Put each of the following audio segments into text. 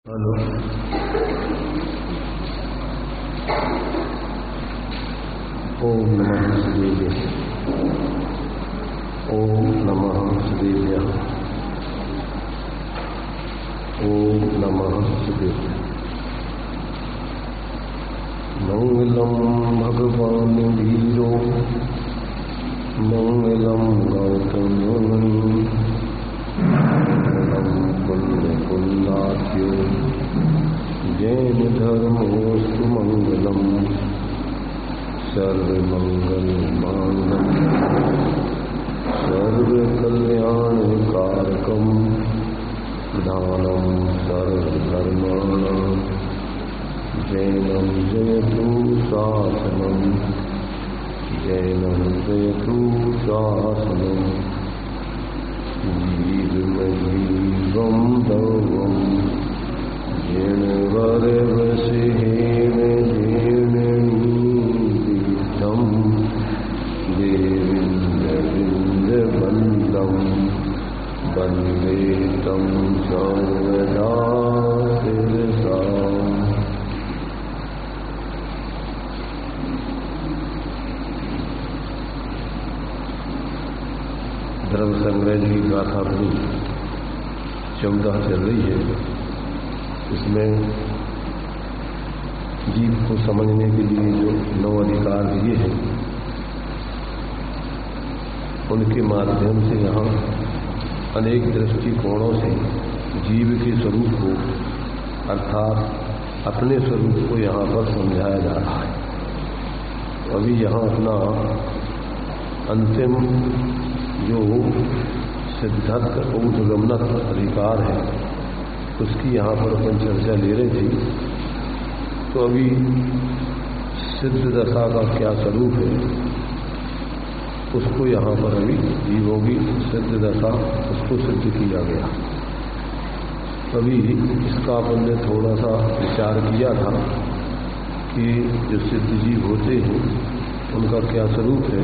Hello. ओम नमः शिवाय। ओम नमः शिवाय। ओम नमः शिवाय। मंगलम भगवान वीरो मंगलम गौतम पुण्यपुण्णाख्यो जैन धर्मोस्तु मंगलम सर्वमंगलमांगल्यं सर्वकल्याणकारकं प्रधानं सर्वधर्माणां जैनं जयतु शासनं जैनं जयतु शासनं जीवमजीवं दवं येन वरवसेन जीर्णनीतितं देवीन्द्रवृन्दवन्दं वन्दे तं सर्वदा शिरसा। धर्म संग्रह की गाथा अपनी 14 चल रही है। इसमें जीव को समझने के लिए जो 9 अधिकार दिए हैं उनके माध्यम से यहाँ अनेक दृष्टिकोणों से जीव के स्वरूप को अर्थात अपने स्वरूप को यहाँ पर समझाया जा रहा है। अभी यहाँ अपना अंतिम जो सिद्धत्व उद्गमनत अधिकार है उसकी यहाँ पर अपन चर्चा ले रहे थे। तो अभी सिद्ध दशा का क्या स्वरूप है उसको यहाँ पर अभी जीवों की सिद्ध दशा उसको सिद्ध किया गया। अभी इसका अपन ने थोड़ा सा विचार किया था कि जो सिद्ध जीव होते हैं उनका क्या स्वरूप है,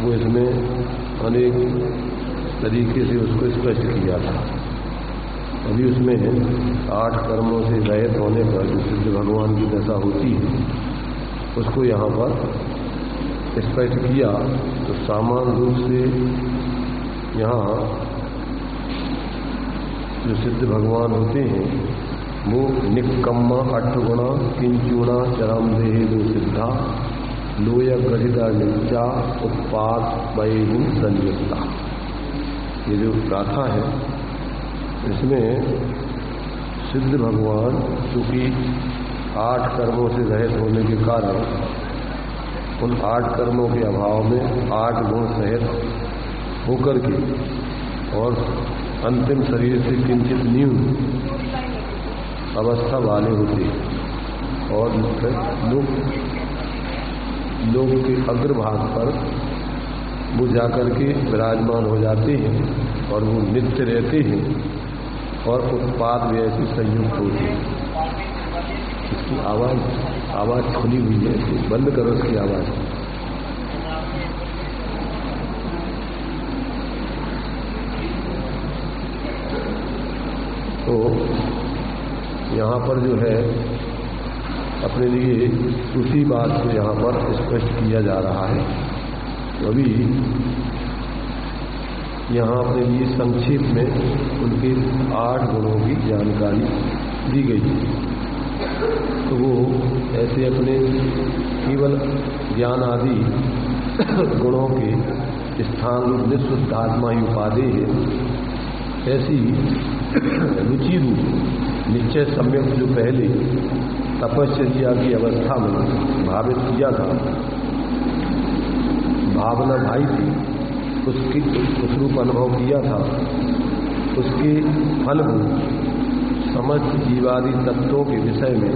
वो इसमें अनेक तरीके से उसको स्पष्ट किया था। अभी उसमें 8 कर्मों से रहित होने पर जो सिद्ध भगवान की दशा होती है उसको यहाँ पर स्पष्ट किया। तो सामान्य रूप से यहाँ जो सिद्ध भगवान होते हैं वो निक्कम्मा 8 गुणा किंचुणा चरम देहे दो सिद्धा लोय गृहिता नित्या उत्पाद वैभव संयुक्ता। ये जो गाथा है इसमें सिद्ध भगवान चूंकि 8 कर्मों से रहित होने के कारण उन 8 कर्मों के अभाव में 8 गुण सहित होकर के और अंतिम शरीर से किंचित न्यून अवस्था वाले होते हैं और लोग के अग्रभाग पर वो जाकर के विराजमान हो जाते हैं और वो नित्य रहते हैं और उत्पाद भी ऐसे संयुक्त होते हैं। इसकी आवाज खुली हुई है, बंद करो इसकी आवाज। तो यहाँ पर जो है अपने लिए उसी बात को यहाँ पर स्पष्ट किया जा रहा है। तो अभी यहाँ अपने लिए संक्षेप में उनके 8 गुणों की जानकारी दी गई है। तो वो ऐसे अपने केवल ज्ञान आदि गुणों के स्थान रूप निःशुद्धात्मा ही उपाधि है। ऐसी रुचि रूप निश्चय सम्यक जो पहले तपश्चर्या की अवस्था में भावित किया था, भावना भाई थी, उसकी उस रूप अनुभव किया था, उसके फलभूत समस्त जीवादि तत्वों के विषय में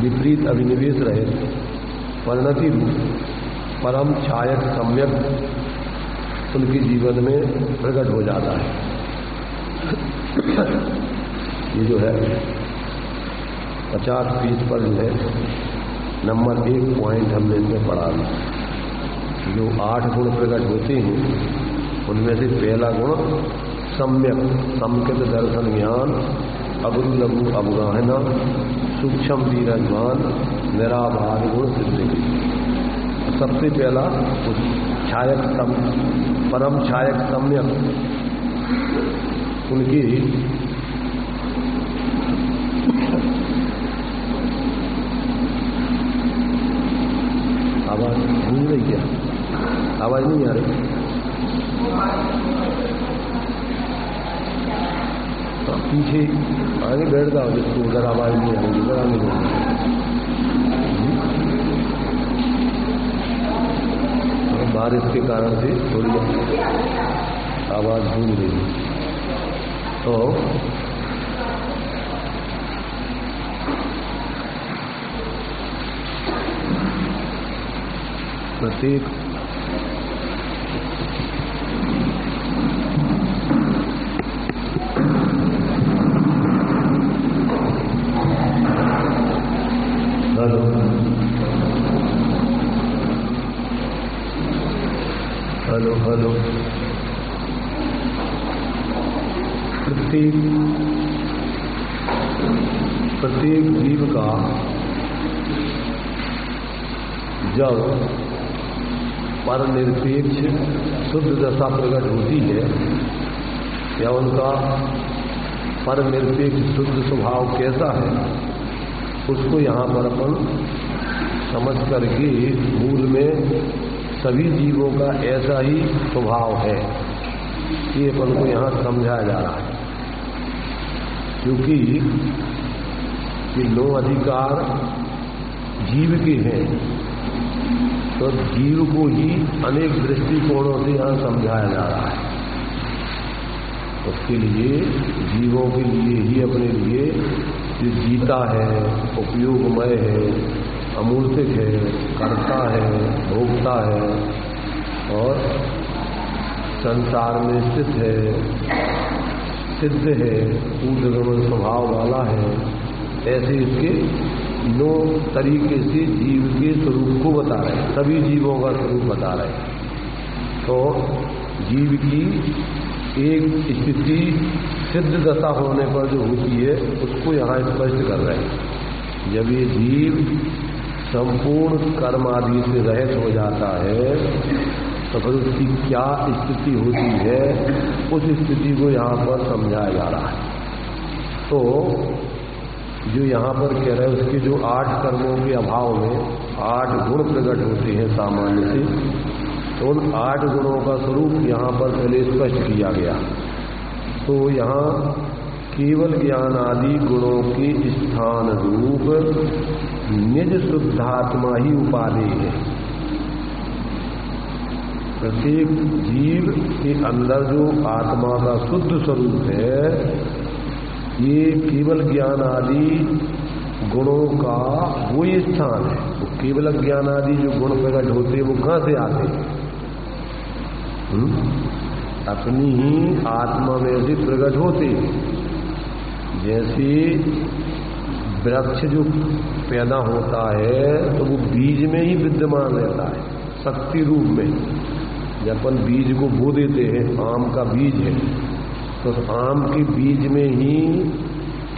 विपरीत अभिनिवेश रहे परिणति रूप परम छायक सम्यक उनके जीवन में प्रकट हो जाता है। ये जो है 50 पेज पर जो है नंबर 1 पॉइंट हमने इसमें पढ़ा। जो 8 गुण प्रकट होते हैं उनमें से पहला गुण सम्यक समकृत दर्शन ज्ञान अगुरु लघु अवगाहना सूक्ष्म वीरजवान निराभार गुण सिद्धि। सबसे पहला उस छायक परम छायक सम्यक उनकी आवाज भूल रही क्या? आवाज नहीं आ रही? तो पीछे आगे बैठ जाओ जिसको उधर आवाज नहीं आ रही, उधर आगे बारिश के कारण से थोड़ी आवाज भूल रही है। तो प्रत्येक हेलो प्रत्येक जीव का जब पर निरपेक्ष शुद्ध दशा प्रकट होती है या उनका पर निरपेक्ष शुद्ध स्वभाव कैसा है उसको यहाँ पर अपन समझ करके मूल में सभी जीवों का ऐसा ही स्वभाव है ये अपन को यहाँ समझाया जा रहा है। क्योंकि ये 9 अधिकार जीव के हैं तो जीव को ही अनेक दृष्टिकोणों से यहाँ समझाया जा रहा है। उसके लिए जीवों के लिए ही अपने लिए जो जीता है, उपयोगमय है, अमूर्तिक है, कर्ता है, भोक्ता है और संसार में स्थित है, सिद्ध है, ऊर्ध्वगमन स्वभाव वाला है, ऐसे इसके 9 तरीके से जीव के स्वरूप को बता रहे हैं, सभी जीवों का स्वरूप बता रहे हैं। तो जीव की एक स्थिति सिद्ध दशा होने पर जो होती है उसको यहाँ स्पष्ट कर रहे हैं। जब ये जीव संपूर्ण कर्म आदि से रहित हो जाता है तो फिर उसकी क्या स्थिति होती है उस स्थिति को यहाँ पर समझाया जा रहा है। तो जो यहाँ पर कह रहे हैं उसके जो 8 कर्मों के अभाव में 8 गुण प्रकट होते हैं सामान्य से, तो उन 8 गुणों का स्वरूप यहाँ पर पहले स्पष्ट किया गया। तो यहाँ केवल ज्ञान आदि गुणों के स्थान रूप निज शुद्धात्मा ही उपादेय है। प्रत्येक जीव के अंदर जो आत्मा का शुद्ध स्वरूप है ये केवल ज्ञान आदि गुणों का वो ही स्थान है। तो केवल ज्ञान आदि जो गुण प्रकट होते हैं वो कहां से आते हैं? अपनी ही आत्मा में से प्रकट होते हैं। जैसे वृक्ष जो पैदा होता है तो वो बीज में ही विद्यमान रहता है, शक्ति रूप में। जब अपन बीज को बो देते हैं, आम का बीज है, तो आम के बीज में ही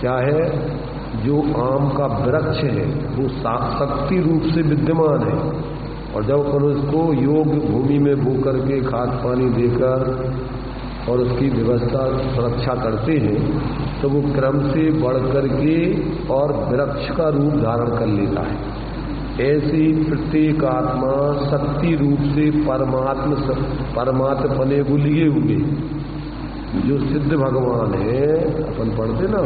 क्या है, जो आम का वृक्ष है वो शक्ति रूप से विद्यमान है। और जब अपन उसको योग्य भूमि में बो करके खाद पानी देकर और उसकी व्यवस्था सुरक्षा करते हैं तो वो क्रम से बढ़ करके और वृक्ष का रूप धारण कर लेता है। ऐसे ही प्रत्येक आत्मा शक्ति रूप से परमात्म पने को लिए हुए जो सिद्ध भगवान है। अपन पढ़ते ना,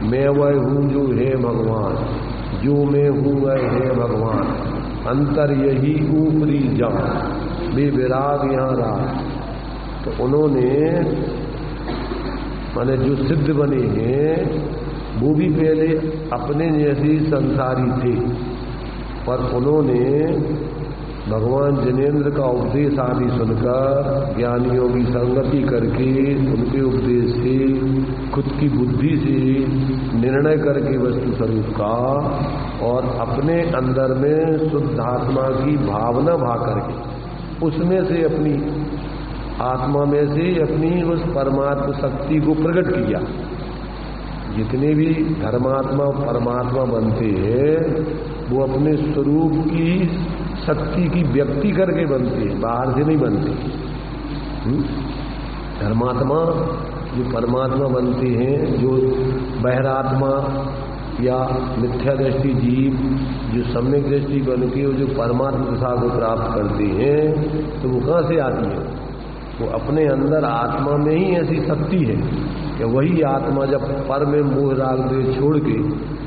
मैं वह हूं जो है भगवान, जो मैं हूं वह है भगवान, अंतर यही ऊपरी जान, बेविराग यहाँ राग। तो उन्होंने माने जो सिद्ध बने हैं वो भी पहले अपने जैसे संसारी थे, पर उन्होंने भगवान जिनेन्द्र का उपदेश आदि सुनकर ज्ञानियों की संगति करके उनके उपदेश से खुद की बुद्धि से निर्णय करके वस्तु स्वरूप का और अपने अंदर में शुद्धात्मा की भावना भा करके उसमें से अपनी आत्मा में से अपनी उस परमात्मा शक्ति को प्रकट किया। जितने भी धर्मात्मा परमात्मा बनते हैं वो अपने स्वरूप की शक्ति की व्यक्ति करके बनते हैं, बाहर से नहीं बनते। धर्मात्मा जो परमात्मा बनते हैं, जो बहरात्मा या मिथ्या दृष्टि जीव जो सम्यक दृष्टि बन के जो परमात्मा दशा को प्राप्त करते हैं, तो वो कहाँ से आती है? वो अपने अंदर आत्मा में ही ऐसी शक्ति है कि वही आत्मा जब पर में मोह राग द्वेष छोड़ के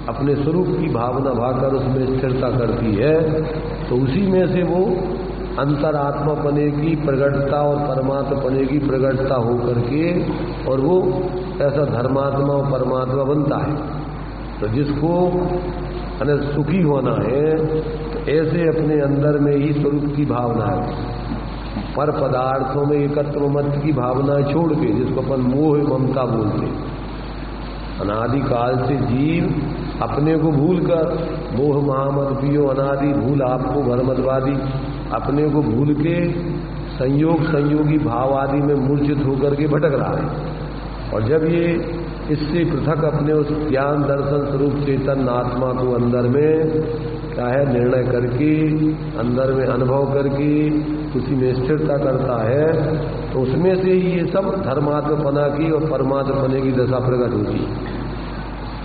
अपने स्वरूप की भावना भाकर उसमें स्थिरता करती है, तो उसी में से वो अंतरात्मा पने की प्रगटता और परमात्मा पने की प्रगटता हो करके और वो ऐसा धर्मात्मा और परमात्मा बनता है। तो जिसको सुखी होना है तो ऐसे अपने अंदर में ही स्वरूप की भावना है, पर पदार्थों में एकत्व मत की भावना छोड़ के, जिसको अपन मोह ममता बोलते हैं। अनादिकाल से जीव अपने को भूलकर, मोह महामत पियो अनादि भूल आपको भरमतवादी, अपने को भूल के संयोग संयोगी भाव आदि में मूर्छित होकर के भटक रहा है। और जब ये इससे पृथक अपने उस ज्ञान दर्शन स्वरूप चैतन्य आत्मा को अंदर में क्या है निर्णय करके, अंदर में अनुभव करके उसी में स्थिरता करता है, तो उसमें से ही ये सब धर्मात्मपना की और परमात्मपने की दशा प्रकट होती है।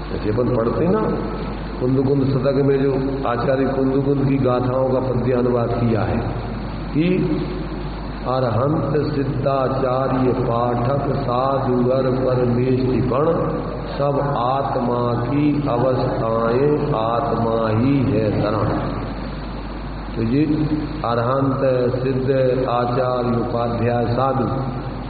जैसे अपन पढ़ते ना कुंदकुंद शतक में जो आचार्य कुंदकुंद की गाथाओं का पद्य अनुवाद किया है कि अरहंत सिद्धाचार्य पाठक साधुगर परमेष्टिपण सब आत्मा की अवस्थाएं आत्मा ही है शरण। तो ये अरहंत सिद्ध आचार्य उपाध्याय साधु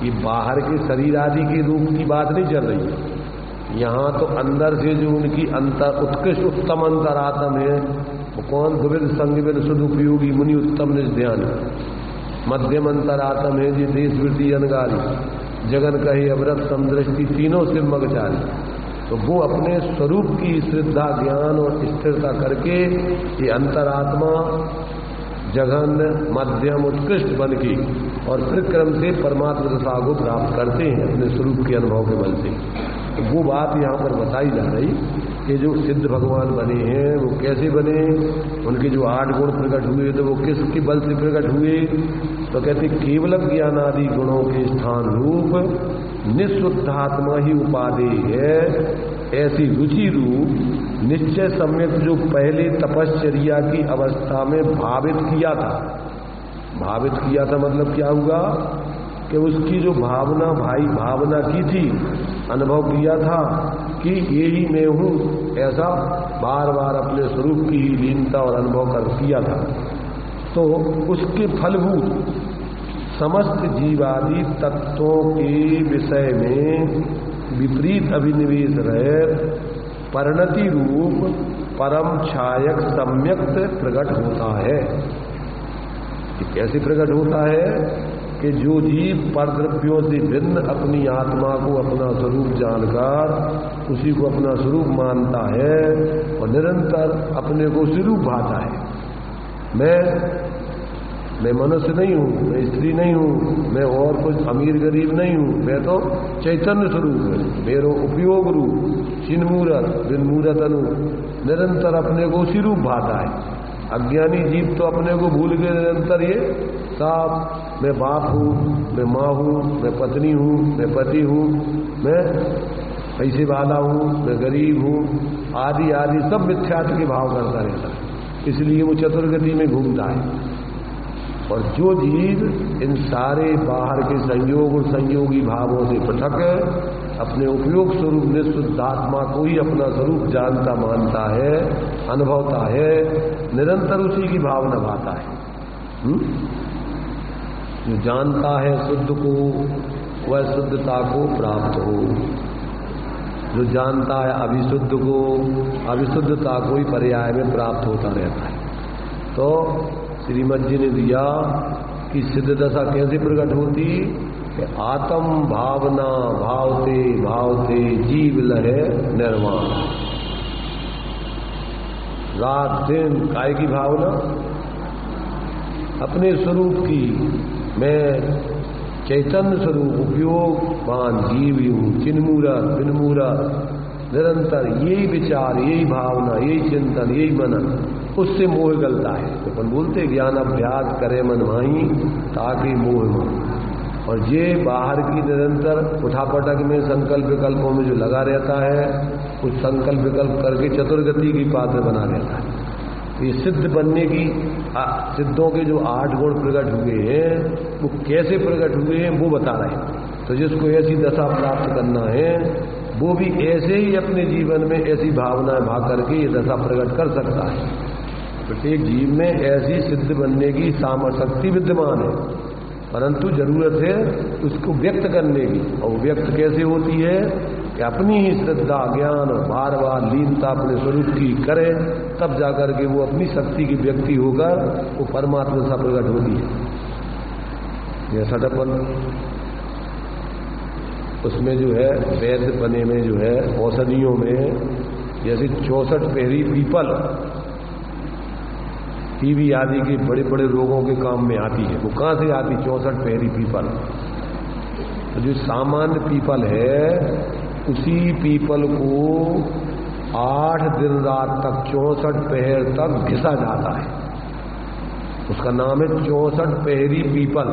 ये बाहर के शरीर आदि के रूप की बात नहीं चल रही है। यहाँ तो अंदर से जो उनकी अंतर उत्कृष्ट उत्तम अंतरात्म है वो कौन? द्विविध संगविद सदुपयोगी मुनि उत्तम निष्ध्यान। मध्यम अंतरात्म है जी देश वृद्धि अनगारी जगन कहे अवरत समदृष्टि तीनों से मगचारी। तो वो अपने स्वरूप की श्रद्धा ज्ञान और स्थिरता करके ये अंतरात्मा जघन मध्यम उत्कृष्ट बन के और फिर क्रम से परमात्मा दशा को प्राप्त करते हैं अपने स्वरूप के अनुभव के बल से। तो वो बात यहाँ पर बताई जा रही कि जो सिद्ध भगवान बने हैं वो कैसे बने, उनके जो 8 गुण प्रकट हुए तो वो किसके बल से प्रकट हुए? तो कहते केवल ज्ञान आदि गुणों के स्थान रूप निःशुद्धात्मा ही उपाधि है। ऐसी रुचि रूप निश्चय सम्यक जो पहले तपश्चर्या की अवस्था में भावित किया था। भावित किया था मतलब क्या हुआ कि उसकी जो भावना भावना की थी, अनुभव किया था कि ये ही मैं हूँ, ऐसा बार बार अपने स्वरूप की ही लीनता और अनुभव कर किया था। तो उसके फलभूत समस्त जीवादि तत्वों के विषय में विपरीत अभिनिवेश रहे परिणति रूप परम छायक सम्यक प्रकट होता है। कैसे प्रकट होता है कि जो जीव परद्रव्यों से भिन्न अपनी आत्मा को अपना स्वरूप जानकर उसी को अपना स्वरूप मानता है और निरंतर अपने को स्वरूप भाता है। मैं मनुष्य नहीं हूँ, मैं स्त्री नहीं हूँ, मैं और कुछ अमीर गरीब नहीं हूँ, मैं तो चैतन्य स्वरूप है, मेरो उपयोग रूप चिन्मूरत बिनमूरत अनु निरंतर अपने को उसी रूप भाता है। अज्ञानी जीव तो अपने को भूल के निरंतर ये साफ मैं बाप हूँ, मैं माँ हूँ, मैं पत्नी हूँ, मैं पति हूँ, मैं पैसे वाला हूँ, मैं गरीब हूँ आदि आदि सब मिथ्यात्व के भाव करता रहता है। इसलिए वो चतुर्गति में घूमता है। और जो जीव इन सारे बाहर के संयोग और संयोगी भावों से पृथक अपने उपयोग स्वरूप निःशुद्धात्मा को ही अपना स्वरूप जानता मानता है, अनुभवता है, निरंतर उसी की भावना भाता है। जो जानता है शुद्ध को वह शुद्धता को प्राप्त हो, जो जानता है अभिशुद्ध को अभिशुद्धता को ही पर्याय में प्राप्त होता रहता है। तो श्रीमद जी ने दिया कि सिद्ध दशा कैसे प्रकट होती कि आत्म भावना भावते भावते जीव लहे निर्वाण। रात दिन काय की भावना अपने स्वरूप की, मैं चैतन्य स्वरूप उपयोगवान जीव हूँ, चिन्मूरत बिनमूरत निरंतर यही विचार, यही भावना, यही चिंतन, यही मनन, उससे मोह गलता है। तो अपन बोलते ज्ञान अभ्यास करे मन माही ताकि मोह माही। और ये बाहर की निरंतर उठापटक में संकल्प विकल्पों में जो लगा रहता है, कुछ संकल्प विकल्प करके चतुर्गति की पात्र बना रहता है। ये सिद्ध बनने की सिद्धों के जो 8 गुण प्रकट हुए हैं वो कैसे प्रकट हुए हैं वो बता रहे हैं। तो जिसको ऐसी दशा प्राप्त करना है वो भी ऐसे ही अपने जीवन में ऐसी भावनाएं भाग करके ये दशा प्रकट कर सकता है। प्रत्येक जीव में ऐसी सिद्ध बनने की सामर्थ्य विद्यमान है, परंतु जरूरत है उसको व्यक्त करने की। और वो व्यक्त कैसे होती है कि अपनी ही श्रद्धा ज्ञान और बार बार लीनता अपने स्वरूप की करे, तब जाकर के वो अपनी शक्ति की व्यक्ति होकर वो परमात्मा सा प्रकट होती है। ये सटपन उसमें जो है वैद्य बने में जो है औषधियों में जैसे 64 पहरी पीपल टीबी आदि के बड़े बड़े रोगों के काम में आती है। वो कहाँ से आती? 64 पहरी पीपल। तो जो सामान्य पीपल है उसी पीपल को 8 दिन रात तक 64 पहर तक घिसा जाता है। उसका नाम है 64 पहरी पीपल।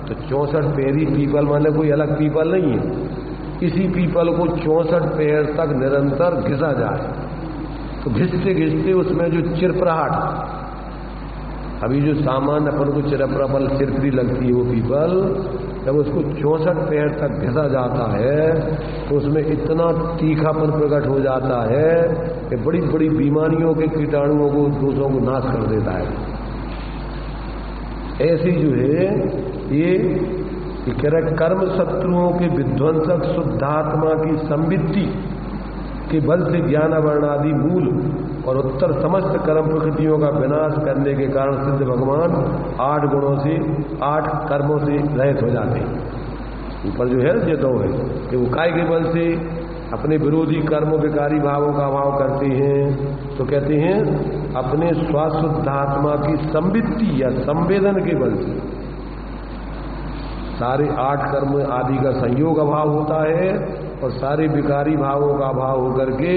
तो 64 पहरी पीपल माने कोई अलग पीपल नहीं है, इसी पीपल को 64 पहर तक निरंतर घिसा जाए। तो घिसते घिसते उसमें जो चिरपराहट, अभी जो सामान अपन को चिरपरापल चिरपरी लगती है वो पीपल, जब उसको 64 पहर तक घिसा जाता है तो उसमें इतना तीखापन प्रकट हो जाता है कि बड़ी बड़ी बीमारियों के कीटाणुओं को, दोषों को नाश कर देता है। ऐसी जो है ये कह रहे कर्म शत्रुओं के विध्वंसक शुद्धात्मा की संवित्ति के बल से ज्ञान वर्णादि मूल और उत्तर समस्त कर्म प्रकृतियों का विनाश करने के कारण सिद्ध भगवान 8 गुणों से 8 कर्मों से रहित हो जाते हैं। ऊपर जो है ये 2 है कि वो काय के बल से अपने विरोधी कर्म विकारी भावों का अभाव करते हैं। तो कहते हैं अपने स्वशुद्धात्मा की संवित्ति या संवेदन के बल से सारे 8 कर्म आदि का संयोग अभाव होता है और सारे विकारी भावों का अभाव होकर के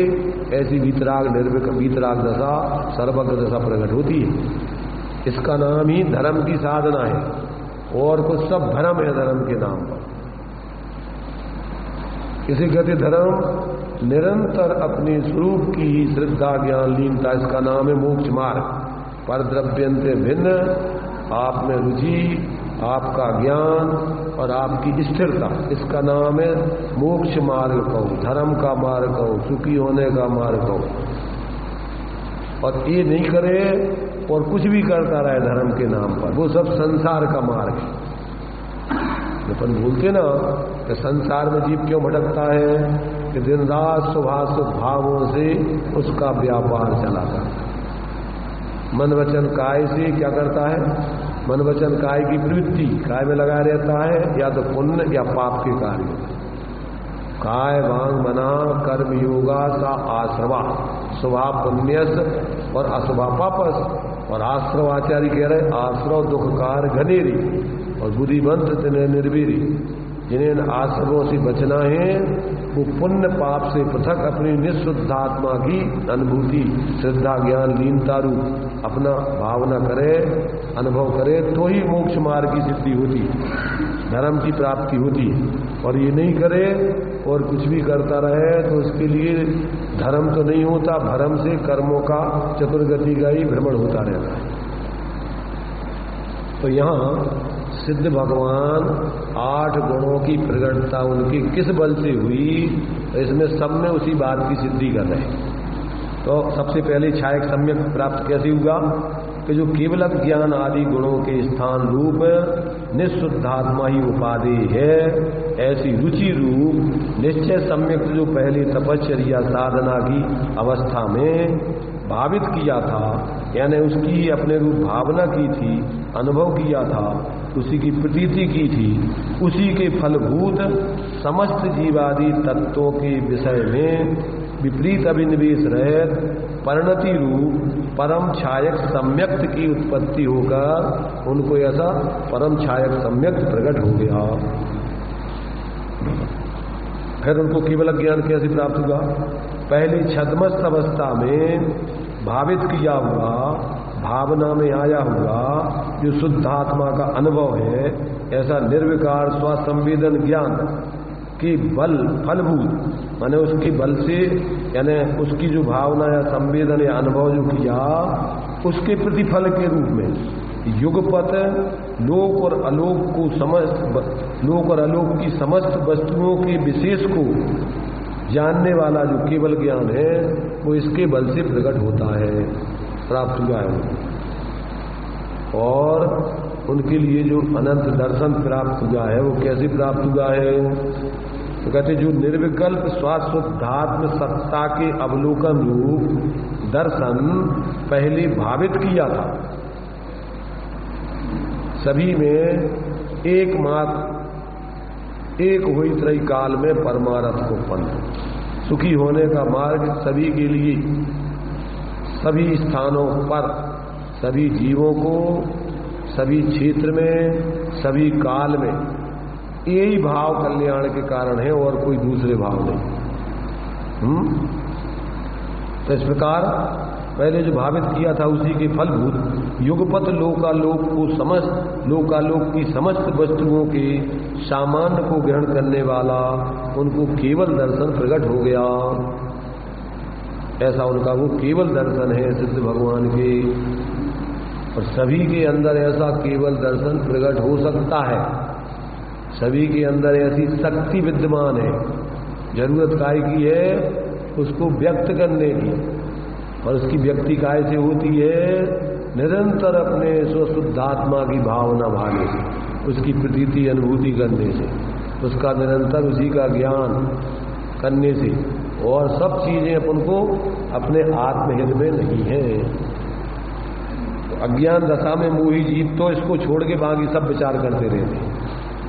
ऐसी वीतराग वीतराग दशा सर्वज्ञ दशा प्रकट होती है। इसका नाम ही धर्म की साधना है और कुछ सब भ्रम है धर्म के नाम पर। किसी कहते धर्म निरंतर अपने स्वरूप की ही श्रद्धा ज्ञान लीनता, इसका नाम है मोक्ष मार्ग। पर द्रव्यंते भिन्न, आप में रुचि, आपका ज्ञान और आपकी स्थिरता, इसका नाम है मोक्ष मार्ग कहो, धर्म का मार्ग कहो, सुखी होने का मार्ग कहो। और ये नहीं करे और कुछ भी करता रहे धर्म के नाम पर, वो सब संसार का मार्ग है। अपन भूलते ना कि संसार में जीव क्यों भटकता है कि दिन रात शुभाशुभ भावों से उसका व्यापार चलाता है। मन वचन काय से क्या करता है? मन वचन काय की प्रवृत्ति काय में लगा रहता है, या तो पुण्य या पाप के कार्य। काय वांग मना कर्म योगा सा आश्रवा, शुभा पुण्यस और अशुभा पापस। और आश्रव आचार्य कह रहे आश्रव दुखकार घनेरी और बुद्धिवंत तिन्हें निर्वीरी। जिन्हें आश्रवों से बचना है वो पुण्य पाप से पृथक अपनी निःशुद्धात्मा की अनुभूति श्रद्धा ज्ञान लीनता रूप अपना भावना करे, अनुभव करे, तो ही मोक्ष मार्ग की सिद्धि होती, धर्म की प्राप्ति होती। और ये नहीं करे और कुछ भी करता रहे तो उसके लिए धर्म तो नहीं होता, भ्रम से कर्मों का चतुर्गति का ही भ्रमण होता रहता है। तो यहाँ सिद्ध भगवान 8 गुणों की प्रकटता उनकी किस बल से हुई, इसमें सब में उसी बात की सिद्धि कर रहे हैं। तो सबसे पहले छायक सम्यक प्राप्त कैसे हुआ कि जो केवल ज्ञान आदि गुणों के स्थान रूप निःशुद्धात्मा ही उपाधि है, ऐसी रुचि रूप निश्चय सम्यक जो पहले तपश्चर्या साधना की अवस्था में भावित किया था, यानी उसकी अपने रूप भावना की थी, अनुभव किया था, उसी की प्रतीति की थी, उसी के फलभूत समस्त जीवादि तत्वों के विषय में विपरीत अभिनिवेश रहित परिणति रूप परम छायक सम्यक्त की उत्पत्ति होकर उनको ऐसा परम छायक सम्यक्त प्रकट हो गया। फिर उनको केवल ज्ञान कैसे प्राप्त हुआ? पहली छद्मस्त अवस्था में भावित किया हुआ, भावना में आया हुआ जो शुद्ध आत्मा का अनुभव है, ऐसा निर्विकार स्वसंवेदन ज्ञान की बल फलभूत माने उसके बल से, यानी उसकी जो भावना या संवेदन या अनुभव जो किया उसके प्रतिफल के रूप में युगपत लोक और अलोक को समस्त, लोक और अलोक की समस्त वस्तुओं के विशेष को जानने वाला जो केवल ज्ञान है वो इसके बल से प्रकट होता है, प्राप्त हुआ है। और उनके लिए जो अनंत दर्शन प्राप्त हुआ है वो कैसे प्राप्त हुआ है? तो कहते जो निर्विकल्प स्वास्थ्यात्म सत्ता के अवलोकन रूप दर्शन पहले भावित किया था, सभी में एकमात्र एक हुई त्रय काल में परमारथ को पन्न, सुखी होने का मार्ग सभी के लिए, सभी स्थानों पर, सभी जीवों को, सभी क्षेत्र में, सभी काल में यही भाव कल्याण के कारण है और कोई दूसरे भाव नहीं। तो इस प्रकार पहले जो भावित किया था उसी के फलभूत युगपत लोकालोक को समस्त, लोकालोक की समस्त वस्तुओं के सामान्य को ग्रहण करने वाला उनको केवल दर्शन प्रकट हो गया। ऐसा उनका वो केवल दर्शन है सिद्ध भगवान के, और सभी के अंदर ऐसा केवल दर्शन प्रकट हो सकता है। सभी के अंदर ऐसी शक्ति विद्यमान है, जरूरत काय की है उसको व्यक्त करने की, और उसकी व्यक्ति काय से होती है निरंतर अपने स्वशुद्धात्मा की भावना भाने से, उसकी प्रतीति अनुभूति करने से, उसका निरंतर उसी का ज्ञान करने से, और सब चीजें अपन को अपने आत्महित में नहीं है। तो अज्ञान दशा में मोही जीव तो इसको छोड़ के बाकी सब विचार करते रहते हैं,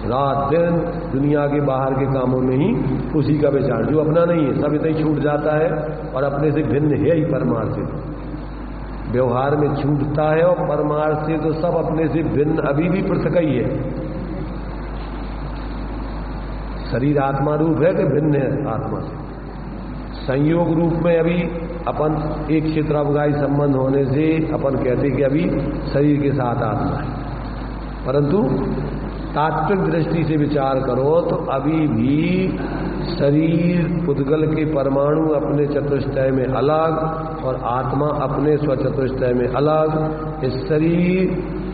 रात दिन दुनिया के बाहर के कामों में ही उसी का विचार, जो अपना नहीं है सब इतना ही छूट जाता है और अपने से भिन्न है ही परमार्थ। व्यवहार में छूटता है और परमार्थ से तो सब अपने से भिन्न अभी भी पृथक ही है। शरीर आत्मा रूप है कि भिन्न है आत्मा से, संयोग रूप में अभी अपन एक क्षेत्रावगाही संबंध होने से अपन कहते कि अभी शरीर के साथ आत्मा है, परंतु तात्विक दृष्टि से विचार करो तो अभी भी शरीर पुद्गल के परमाणु अपने चतुष्टय में अलग और आत्मा अपने स्वचतुष्टय में अलग। इस शरीर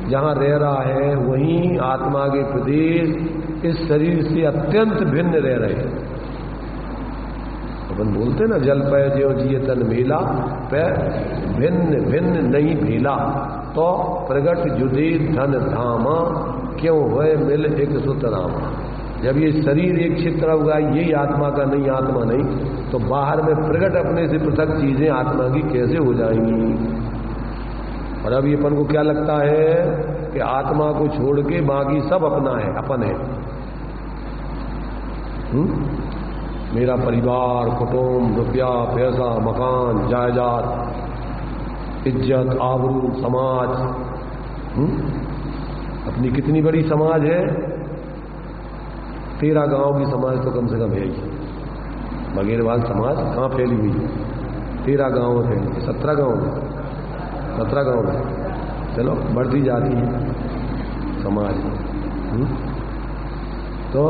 जहाँ रह रहा है वहीं आत्मा के प्रदेश इस शरीर से अत्यंत भिन्न रह रहे हैं। अपन बोलते ना जल पै ज्यों जिये तन मेला, पै भिन्न भिन्न नहीं भेला, तो प्रगट जुदे धन धामा क्यों हुए मिल एक सुतरामा। जब ये शरीर एक क्षेत्र होगा यही आत्मा का नहीं, आत्मा नहीं, तो बाहर में प्रगट अपने से पृथक चीजें आत्मा की कैसे हो जाएंगी। और अभी अपन को क्या लगता है कि आत्मा को छोड़ के बाकी सब अपना है, अपन है। मेरा परिवार, कुटुंब, रुपया, पैसा, मकान, जायदाद, इज्जत, आबरू, समाज, अपनी कितनी बड़ी समाज है। 13 गांव की समाज तो कम से कम है ही। बगेरवाल समाज कहाँ फैली हुई है? 13 गांव में फैली, 17 गांव में, 17 गांव में, चलो बढ़ती जाती है समाज। तो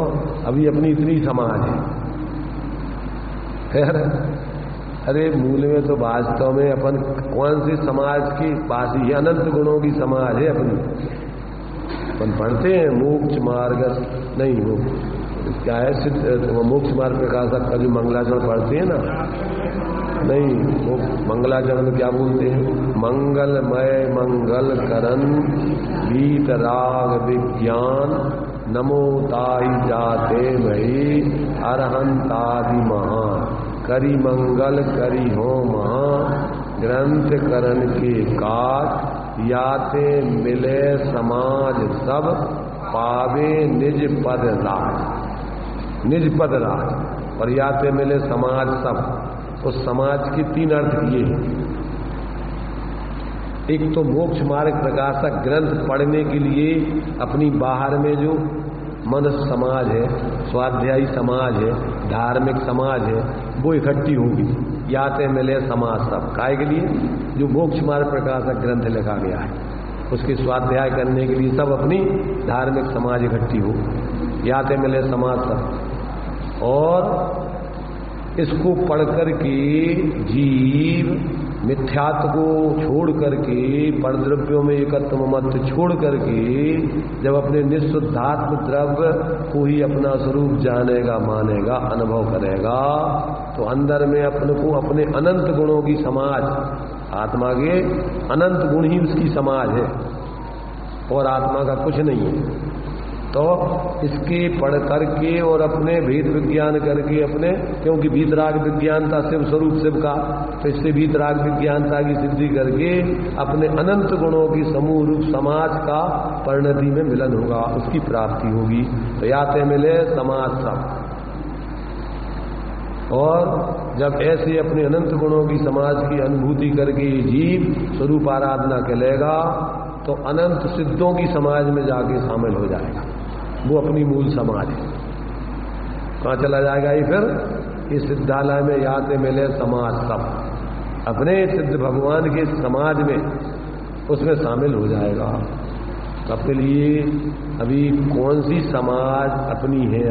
अभी अपनी इतनी समाज है। खैर, अरे मूल में तो वास्तव में अपन कौन सी समाज की वासी है? अनंत गुणों की समाज है अपनी। अपन पढ़ते हैं मोक्ष मार्ग, नहीं वो क्या है सिद्ध, मोक्ष मार्ग प्रकाशक का जो मंगलाचरण पढ़ते हैं ना, नहीं वो मंगलाचरण में क्या बोलते हैं? मंगलमय मंगल करन बीत राग विज्ञान नमो ताई जाते भई अरहंतादि महान करी मंगल करी हो महा ग्रंथ करण के काट याते मिले समाज सब पावे निज पद राज। निज पद राज और याते मिले समाज सब। तो समाज के 3 अर्थ किए हैं। एक तो मोक्ष मार्ग प्रकाशक ग्रंथ पढ़ने के लिए अपनी बाहर में जो मनुष्य समाज है, स्वाध्यायी समाज है, धार्मिक समाज है, वो इकट्ठी होगी। याते मिले समाज सब। काय के लिए? जो मोक्ष मार्ग प्रकाशक ग्रंथ लिखा गया है उसके स्वाध्याय करने के लिए सब अपनी धार्मिक समाज इकट्ठी हो। याते मिले समाज सब। और इसको पढ़ करके जीव मिथ्यात्व को छोड़ करके, परद्रव्यों में एकत्व मत छोड़ करके जब अपने निःशुद्धात्म द्रव्य को ही अपना स्वरूप जानेगा, मानेगा, अनुभव करेगा, तो अंदर में अपने को अपने अनंत गुणों की समाज, आत्मा के अनंत गुण ही उसकी समाज है और आत्मा का कुछ नहीं है। तो इसके पढ़ करके और अपने भेद विज्ञान करके अपने, क्योंकि भीतराग विज्ञानता शिव स्वरूप शिव का, तो इससे भीतराग विज्ञानता की सिद्धि करके अपने अनंत गुणों की समूह रूप समाज का परिणति में मिलन होगा, उसकी प्राप्ति होगी। तो याते मिले समाज सब। और जब ऐसे अपने अनंत गुणों की समाज की अनुभूति करके जीव स्वरूप आराधना करेगा तो अनंत सिद्धों की समाज में जाके शामिल हो जाएगा। वो अपनी मूल समाज है। कहाँ चला जाएगा ये फिर? इस सिद्धालय में याते मिले समाज सब, अपने सिद्ध भगवान के समाज में उसमें शामिल हो जाएगा। अपने लिए अभी कौन सी समाज अपनी है?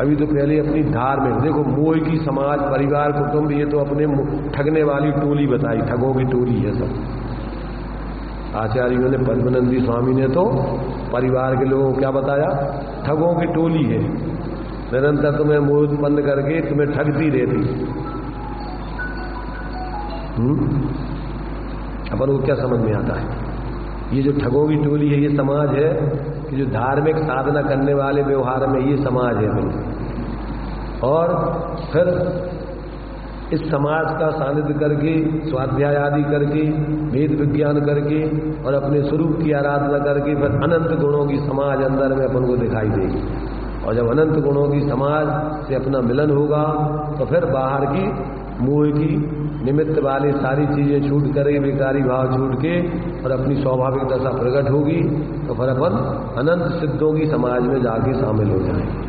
अभी तो पहले अपनी धार्मिक, देखो मोह की समाज, परिवार, कुटुंब, ये तो अपने ठगने वाली टोली बताई, ठगों की टोली है सब। आचार्यों ने, पद्मनंदी स्वामी ने तो परिवार के लोगों को क्या बताया? ठगों की टोली है, निरंतर तुम्हें मोह उत्पन्न करके तुम्हें ठगती रहती। अपन को क्या समझ में आता है? ये जो ठगों की टोली है ये समाज है कि जो धार्मिक साधना करने वाले व्यवहार में ये समाज है अपन। और फिर इस समाज का सानिध्य करके, स्वाध्याय आदि करके, वेद विज्ञान करके और अपने स्वरूप की आराधना करके फिर अनंत गुणों की समाज अंदर में अपन को दिखाई देगी। और जब अनंत गुणों की समाज से अपना मिलन होगा तो फिर बाहर की मोह की निमित्त वाली सारी चीजें छूट करके, विकारी भाव छूट के और अपनी स्वाभाविक दशा प्रकट होगी। तो फिर अपन अनंत सिद्धों की समाज में जाके शामिल हो जाएंगे।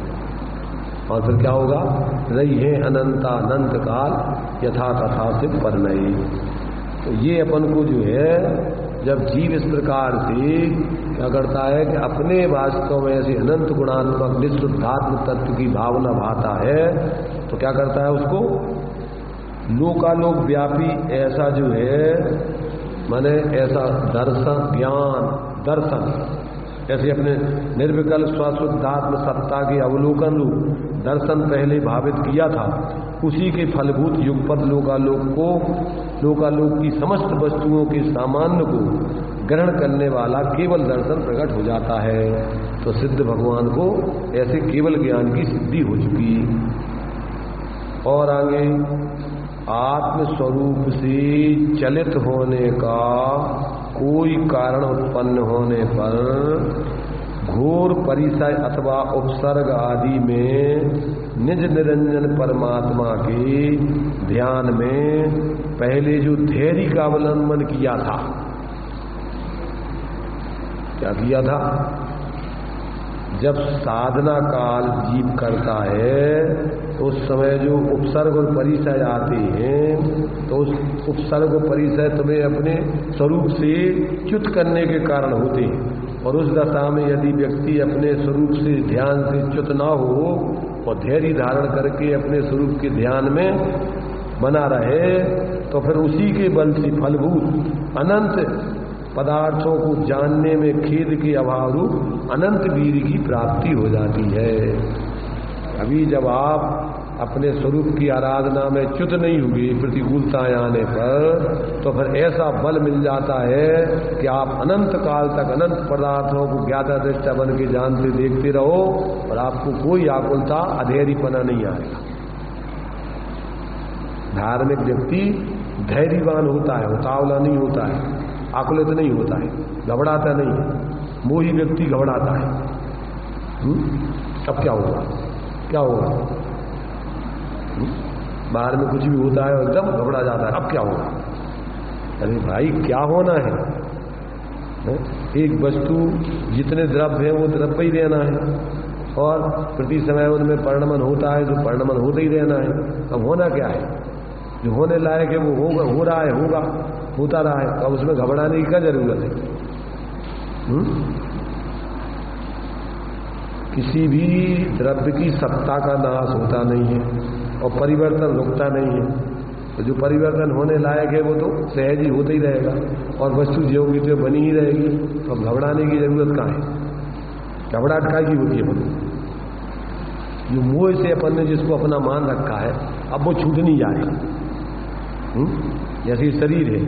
और फिर क्या होगा? रही है अनंता अनंत काल यथा तथा से परनई। तो ये अपन को जो है, जब जीव इस प्रकार से क्या करता है कि अपने वास्तव में ऐसी अनंत गुणात्मक निःशुद्धात्म तत्व की भावना भाता है, तो क्या करता है? उसको लोकालोक व्यापी ऐसा जो है, माने ऐसा दर्शन, ज्ञान, दर्शन, जैसे अपने निर्विकल्प स्वशुद्धात्म सत्ता के अवलोकन रूप दर्शन पहले भावित किया था, उसी के फलभूत युगपत लोकालोक को, लोकालोक की समस्त वस्तुओं के सामान्य को ग्रहण करने वाला केवल दर्शन प्रकट हो जाता है। तो सिद्ध भगवान को ऐसे केवल ज्ञान की सिद्धि हो चुकी। और आगे आत्मस्वरूप से चलित होने का कोई कारण उत्पन्न होने पर घोर परिचय अथवा उपसर्ग आदि में निज निरंजन परमात्मा के ध्यान में पहले जो धैर्य का अवलंबन किया था, क्या किया था? जब साधना काल जीव करता है तो उस समय जो उपसर्ग और परिचय आते हैं, तो उस उपसर्ग और परिचय तुम्हें अपने स्वरूप से च्युत करने के कारण होते हैं। और उस दशा में यदि व्यक्ति अपने स्वरूप से ध्यान से च्युत ना हो और धैर्य धारण करके अपने स्वरूप के ध्यान में बना रहे, तो फिर उसी के बल से फलभूत अनंत पदार्थों को जानने में खेद के अभाव रूप अनंत वीर की प्राप्ति हो जाती है। अभी जब आप अपने स्वरूप की आराधना में च्युत नहीं हुए प्रतिकूलताएं आने पर, तो फिर ऐसा बल मिल जाता है कि आप अनंत काल तक अनंत पदार्थों को ज्ञाता दृष्टा बन के जानते देखते रहो और आपको कोई आकुलता, अधैर्यपना नहीं आएगा। धार्मिक व्यक्ति धैर्यवान होता है, उतावला नहीं होता है, आकुलित नहीं होता है, घबराता नहीं है। मोही व्यक्ति घबराता है। अब क्या होगा? क्या होगा? बाहर में कुछ भी होता है एकदम घबरा जाता है, अब क्या होगा? अरे भाई क्या होना है? एक वस्तु जितने द्रव्य है वो द्रव्य ही रहना है, और प्रति समय उनमें परिणमन होता है, तो परिणमन होता ही रहना है। अब होना क्या है, जो होने लायक है वो होगा, हो रहा है, होगा, होता रहा है। अब उसमें घबराने की क्या जरूरत है? किसी भी द्रव्य की सत्ता का नाश होता नहीं है और परिवर्तन रुकता नहीं है। तो जो परिवर्तन होने लायक है वो तो सहज ही होता ही रहेगा और वस्तु जो होगी तो बनी ही रहेगी। तो अब घबराने की जरूरत कहाँ है? घबराहट काय की होती है? बोलो, जो मोह से अपन ने जिसको अपना मान रखा है अब वो छूट नहीं जा रही। जैसे शरीर है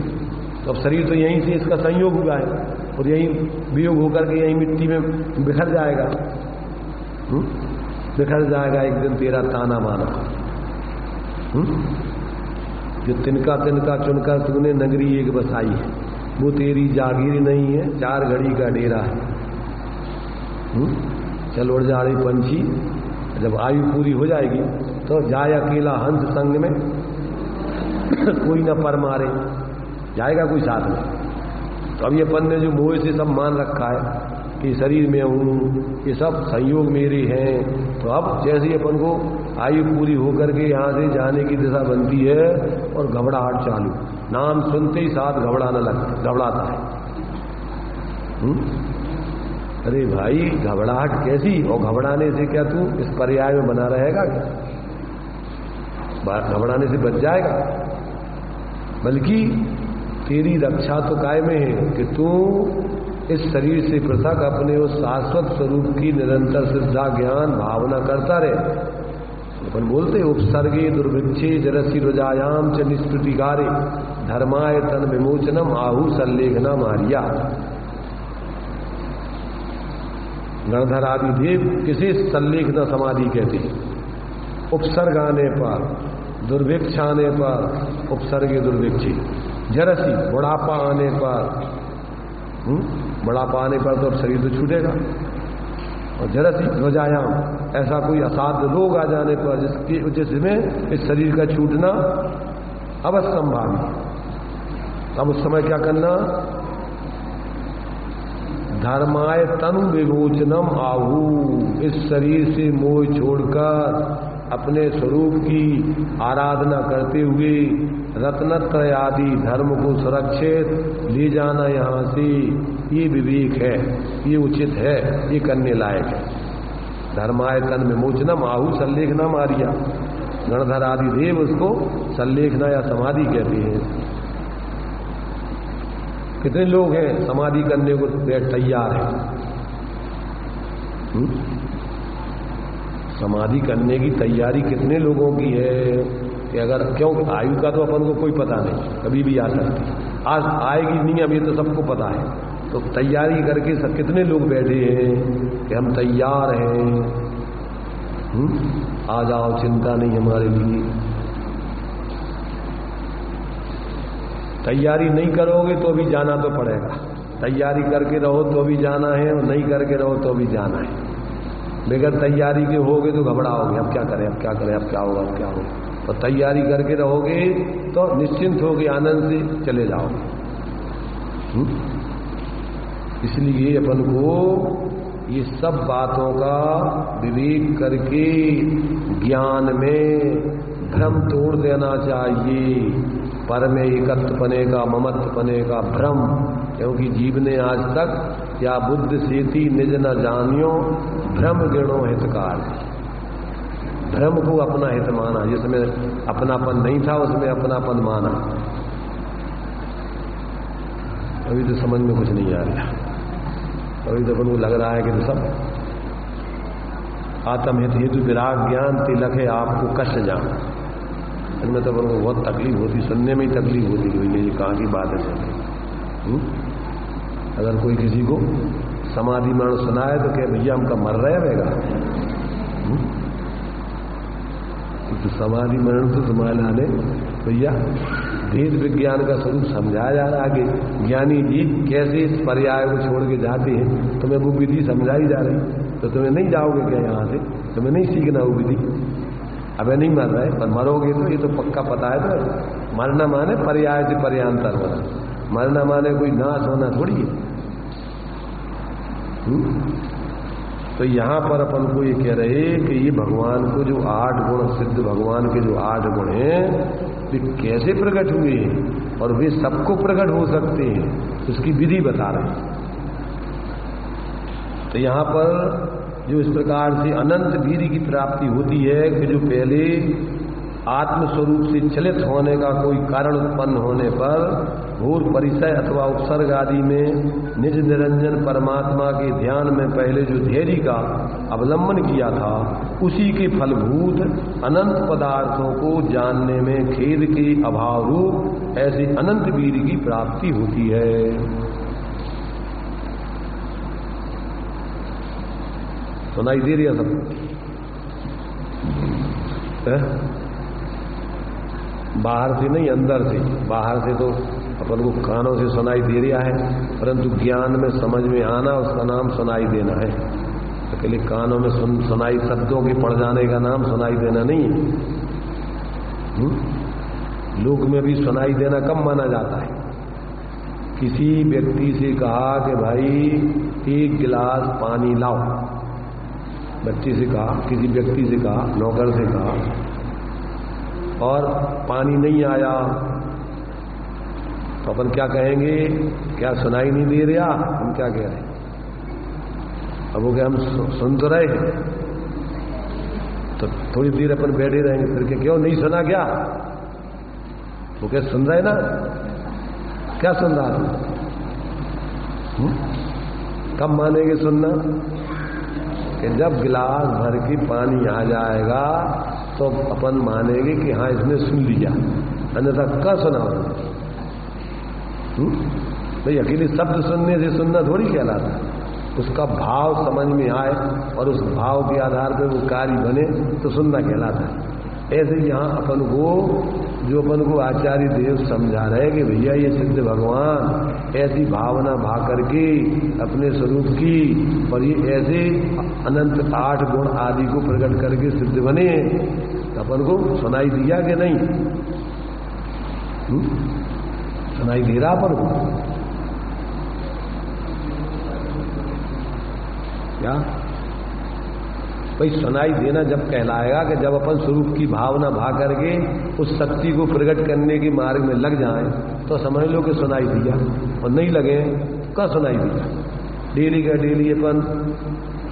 तो अब शरीर तो यहीं से इसका संयोग हुआ है और यहीं वियोग होकर के यहीं मिट्टी में बिखर जाएगा। बिखर जाएगा एक दिन तेरा ताना माना। जो तिनका तिनका चुनकर तूने नगरी एक बसाई है वो तेरी जागीर नहीं है, 4 घड़ी का डेरा है। चल उड़ जा रही पंछी, जब आयु पूरी हो जाएगी तो जाए अकेला हंस संग में कोई न पर मारे, जाएगा कोई साथ में। तो अब ये अपन ने जो मोह से सब मान रखा है कि शरीर में हूँ, ये सब संयोग मेरे हैं, तो अब जैसे ही अपन को आयु पूरी होकर के यहाँ से जाने की दिशा बनती है और घबराहट चालू, नाम सुनते ही साथ घबराता है। अरे भाई घबराहट कैसी? और घबराने से क्या तू इस पर्याय में बना रहेगा क्या? घबराने से बच जाएगा? बल्कि तेरी रक्षा तो काय में है कि तू इस शरीर से पृथक अपने उस शाश्वत स्वरूप की निरंतर श्रद्धा ज्ञान भावना करता रहे। अपन बोलते उपसर्गे दुर्भिक्षे जरसी रुजायाम च निष्प्रतिकारे धर्माय तन विमोचनम आहु संलेखना मारिया। गणधर आदि देव किसे संलेखना समाधि कहते हैं? उपसर्ग आने पर, दुर्भिक्ष आने पर, उपसर्गे दुर्भिक्षे, जरसी बुढ़ापा आने पर, बुढ़ापा आने पर तो शरीर तो छूटेगा, और जरसी ध्वजायाम ऐसा कोई असाध्य रोग आ जाने पर जिसमें इस शरीर का छूटना अवश्य संभावी। अब उस समय क्या करना? धर्माय तनु विमोचनम आहू, इस शरीर से मोह छोड़कर अपने स्वरूप की आराधना करते हुए रत्नत्रय आदि धर्म को सुरक्षित ले जाना यहाँ से, ये विवेक है, ये उचित है, ये करने लायक है। धर्माय तन विमोचनम आहू संलेखना मारिया। गणधर आदि देव उसको संलेखना या समाधि कहते हैं। कितने लोग हैं समाधि करने को तैयार हैं? समाधि करने की तैयारी कितने लोगों की है कि अगर, क्यों आयु का तो अपन को कोई पता नहीं, कभी भी आ सकती, आज आएगी नहीं, अब ये तो सबको पता है। तो तैयारी करके सब कितने लोग बैठे हैं कि हम तैयार हैं, आ जाओ, चिंता नहीं हमारे लिए। तैयारी नहीं करोगे तो भी जाना तो पड़ेगा, तैयारी करके रहो तो भी जाना है और नहीं करके रहो तो भी जाना है। बगैर तैयारी के होगे तो घबराओगे, अब क्या करें, अब क्या करें, अब क्या होगा, अब क्या होगा। तो तैयारी करके रहोगे तो निश्चिंत होगे, आनंद से चले जाओगे। इसलिए अपन को ये सब बातों का विवेक करके ज्ञान में भ्रम तोड़ देना चाहिए। पर में एकत्वपने का, ममत्वपने का भ्रम, क्योंकि जीव ने आज तक या बुद्ध सेती निज न जानियो भ्रम गिणो हितकार, भ्रम को अपना हित माना, जिसमें अपनापन नहीं था उसमें अपनापन माना। अभी तो समझ में कुछ नहीं आ रहा, अभी तो अपन को लग रहा है कि तो सब आत्महित हेतु विराग ज्ञान तिलक है आपको कष्ट जान। इनमें तो अपन को बहुत तकलीफ होती, सुनने में ही तकलीफ होती कि भैया ये कहाँ की बात है। अगर कोई किसी को समाधि मरण सुनाए तो क्या भैया हमका मर रहे रहेगा? तो समाधि मरण तो तुम्हारे लाने भैया भेद विज्ञान का स्वरूप समझाया जा रहा है कि ज्ञानी जी कैसे इस पर्याय को छोड़ के जाते हैं, तुम्हें वो विधि समझाई जा रही, तो तुम्हें नहीं जाओगे क्या यहाँ से? तुम्हें नहीं सीखना वो विधि? अबे नहीं मर रहे, पर मरोगे तो ये तो पक्का पता है। तो मरना माने पर्याय से पर्यांतर होना, मरना माने कोई नाश होना थोड़ी है। तो यहां पर अपन को ये कह रहे कि ये भगवान को जो 8 गुण, सिद्ध भगवान के जो 8 गुण हैं, वे कैसे प्रकट हुए और वे सबको प्रकट हो सकते हैं, उसकी विधि बता रहे हैं। तो यहां पर जो इस प्रकार से अनंत वीर्य की प्राप्ति होती है कि जो पहले आत्मस्वरूप से चलित होने का कोई कारण उत्पन्न होने पर घोर परिचय अथवा उपसर्ग आदि में निज निरंजन परमात्मा के ध्यान में पहले जो धैर्य का अवलंबन किया था, उसी के फलभूत अनंत पदार्थों को जानने में खेद के अभाव रूप ऐसे अनंत वीर्य की प्राप्ति होती है। सुनाई दे रही है सबको? बाहर से नहीं, अंदर से। बाहर से तो अपन को कानों से सुनाई दे रहा है, परंतु ज्ञान में समझ में आना, उसका नाम सुनाई देना है। अकेले कानों में सुनाई शब्दों के पड़ जाने का नाम सुनाई देना नहीं है। लोक में भी सुनाई देना कम माना जाता है। किसी व्यक्ति से कहा कि भाई 1 गिलास पानी लाओ, बच्चे से कहा, किसी व्यक्ति से कहा, नौकर से कहा, और पानी नहीं आया, तो अपन क्या कहेंगे? क्या सुनाई नहीं दे रहा? हम क्या कह रहे हैं? अब वो क्या हम सुन तो रहे हैं, तो थोड़ी देर अपन बैठे रहेंगे, फिर के क्यों नहीं सुना क्या? वो क्या सुन रहे ना? क्या सुन रहा था? कब मानेंगे सुनना? कि जब गिलास भर के पानी आ जाएगा तो अपन मानेंगे कि हाँ इसने सुन लिया, अन्यथा क्या सुना? भाई अकेले शब्द सुनने से सुनना थोड़ी कहलाता, उसका भाव समझ में आए और उस भाव के आधार पर वो कार्य बने तो सुनना कहलाता है। ऐसे यहाँ अपन को जो अपन को आचार्य देव समझा रहे कि भैया ये सिद्ध भगवान ऐसी भावना भा करके अपने स्वरूप की, और ये ऐसे अनंत 8 गुण आदि को प्रकट करके सिद्ध बने, अपन को सुनाई दिया कि नहीं? सुनाई दे रहा अपन को क्या? भाई सुनाई देना जब कहलाएगा कि जब अपन स्वरूप की भावना भा करके उस शक्ति को प्रकट करने के मार्ग में लग जाएं, तो समझ लो कि सुनाई दिया, और नहीं लगे क्या सुनाई दिया? डेली का डेली अपन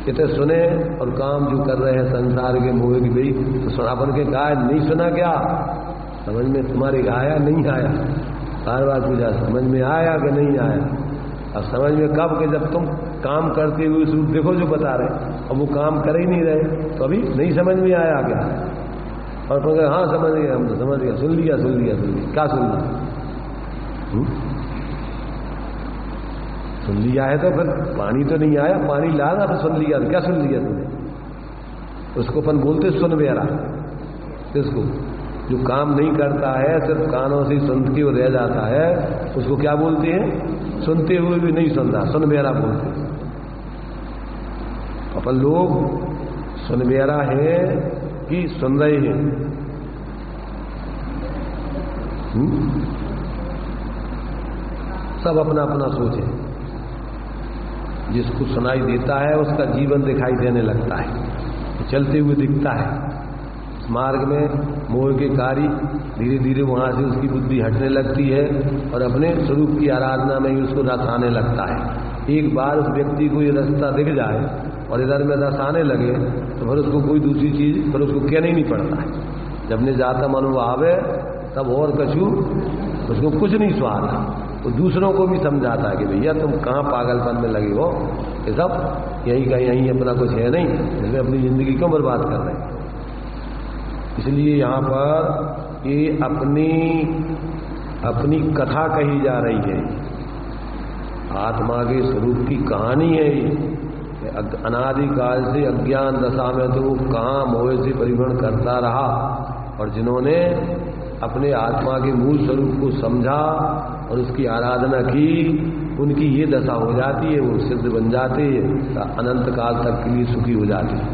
इतने सुने और काम जो कर रहे हैं संसार के मोह की, भाई तो अपन के कहा नहीं सुना क्या? समझ में तुम्हारे आया नहीं आया? बार बार पूछा समझ में आया कि नहीं आया? अब समझ में कब? कि जब तुम काम करते हुए स्वरूप देखो जो बता रहे, अब वो काम कर ही नहीं रहे, तो अभी नहीं समझ में आया क्या? और तुम कहे हाँ समझ गया, हम तो समझ गया, सुन लिया सुन लिया सुन लिया। क्या सुन लिया? सुन लिया है तो फिर पानी तो नहीं आया, पानी लाना तो सुन लिया, तो क्या सुन लिया तुमने? उसको अपन बोलते सुन बेरा। इसको जो काम नहीं करता है, सिर्फ कानों से सुन के रह जाता है, उसको क्या बोलते हैं? सुनते हुए भी नहीं सुन रहा, सुन बेरा बोलते हैं। अपन लोग सुन बेरा है कि सुन रहे हैं? सब अपना अपना सोचे। जिसको सुनाई देता है उसका जीवन दिखाई देने लगता है, चलते हुए दिखता है। मार्ग में मोह के कार्य धीरे धीरे वहां से उसकी बुद्धि हटने लगती है और अपने स्वरूप की आराधना में ही उसको रस आने लगता है। एक बार उस व्यक्ति को ये रास्ता दिख जाए और इधर में रस आने लगे तो फिर उसको कोई दूसरी चीज फिर उसको कहना ही नहीं पड़ता है। जब ने जाता मन आवे तब और कछु उसको कुछ नहीं स्वाद, तो दूसरों को भी समझाता है कि भैया तुम कहाँ पागलपन में लगे हो, ये सब यहीं का यहीं अपना कुछ है नहीं, इसमें अपनी जिंदगी क्यों बर्बाद कर रहे हैं। इसलिए यहाँ पर ये अपनी कथा कही जा रही है, आत्मा के स्वरूप की कहानी है ये। अनादिकाल से अज्ञान दशा में तो वो कहाँ मोह से परिभ्रमण करता रहा, और जिन्होंने अपने आत्मा के मूल स्वरूप को समझा और उसकी आराधना की, उनकी ये दशा हो जाती है, वो सिद्ध बन जाते हैं, अनंत काल तक के लिए सुखी हो जाते हैं।